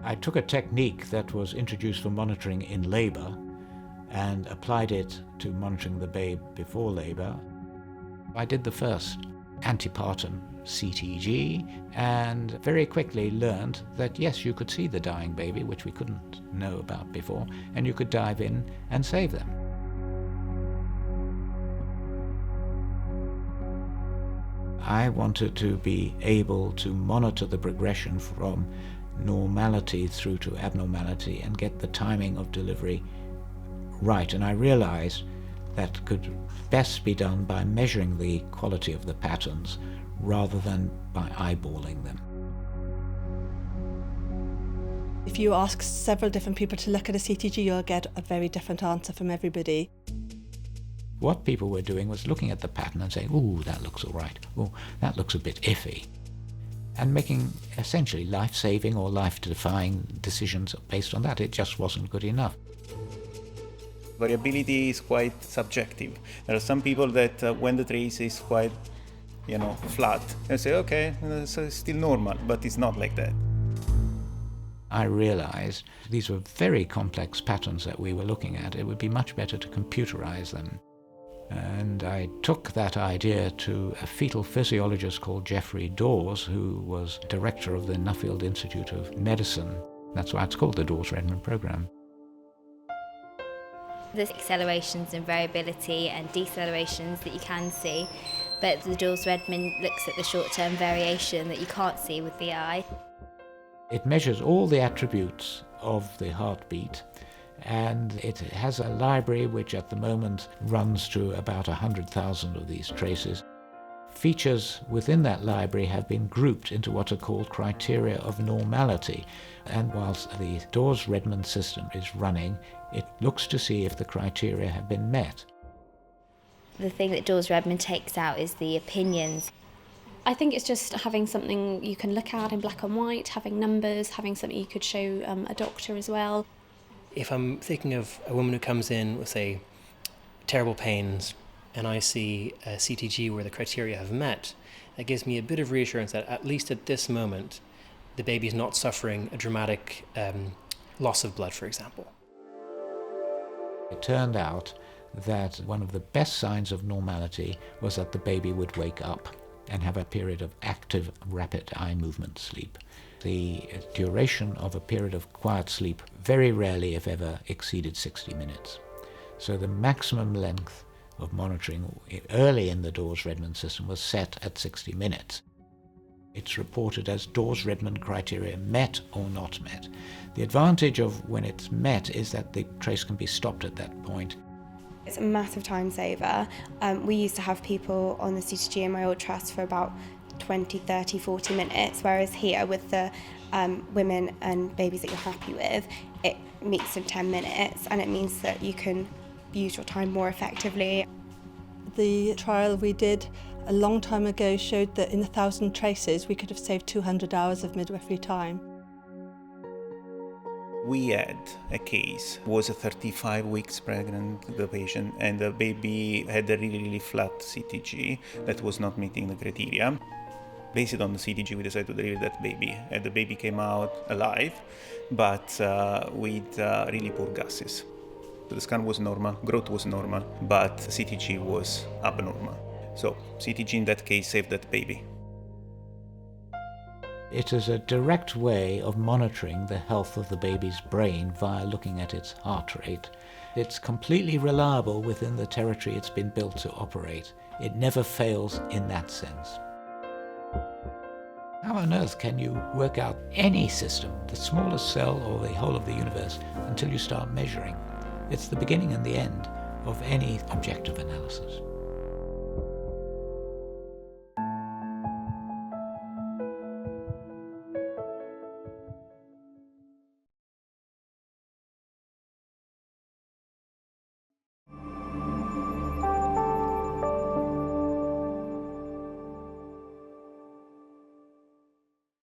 I took a technique that was introduced for monitoring in labour and applied it to monitoring the babe before labour. I did the first antepartum CTG and very quickly learned that yes, you could see the dying baby, which we couldn't know about before, and you could dive in and save them. I wanted to be able to monitor the progression from normality through to abnormality and get the timing of delivery right, and I realized that could best be done by measuring the quality of the patterns rather than by eyeballing them. If you ask several different people to look at a CTG, you'll get a very different answer from everybody. What people were doing was looking at the pattern and saying, ooh, that looks all right, ooh, that looks a bit iffy, and making essentially life-saving or life-defying decisions based on that. It just wasn't good enough. Variability is quite subjective. There are some people that when the trace is quite, flat, they say, okay, so it's still normal, but it's not like that. I realized these were very complex patterns that we were looking at. It would be much better to computerize them. And I took that idea to a fetal physiologist called Geoffrey Dawes, who was director of the Nuffield Institute of Medicine. That's why it's called the Dawes Redman program. There's accelerations and variability and decelerations that you can see, but the Dawes Redman looks at the short-term variation that you can't see with the eye. It measures all the attributes of the heartbeat, and it has a library which at the moment runs to about 100,000 of these traces. Features within that library have been grouped into what are called criteria of normality, and whilst the Dawes Redman system is running, it looks to see if the criteria have been met. The thing that Dawes Redman takes out is the opinions. I think it's just having something you can look at in black and white, having numbers, having something you could show a doctor as well. If I'm thinking of a woman who comes in with, say, terrible pains, and I see a CTG where the criteria have met, that gives me a bit of reassurance that at least at this moment, the baby is not suffering a dramatic loss of blood, for example. It turned out that one of the best signs of normality was that the baby would wake up and have a period of active, rapid eye movement sleep. The duration of a period of quiet sleep very rarely, if ever, exceeded 60 minutes. So the maximum length of monitoring early in the Dawes Redman system was set at 60 minutes. It's reported as Dawes Redman criteria met or not met. The advantage of when it's met is that the trace can be stopped at that point. It's a massive time saver. We used to have people on the CTG in my old trust for about 20, 30, 40 minutes, whereas here with the women and babies that you're happy with, it meets in 10 minutes, and it means that you can use your time more effectively. The trial we did a long time ago showed that in 1,000 traces we could have saved 200 hours of midwifery time. We had a case, was 35 weeks pregnant, the patient, and the baby had a really flat CTG that was not meeting the criteria. Based on the CTG, we decided to deliver that baby, and the baby came out alive, but with really poor gases. The scan was normal, growth was normal, but CTG was abnormal. So CTG in that case saved that baby. It is a direct way of monitoring the health of the baby's brain via looking at its heart rate. It's completely reliable within the territory it's been built to operate. It never fails in that sense. How on earth can you work out any system, the smallest cell or the whole of the universe, until you start measuring? It's the beginning and the end of any objective analysis.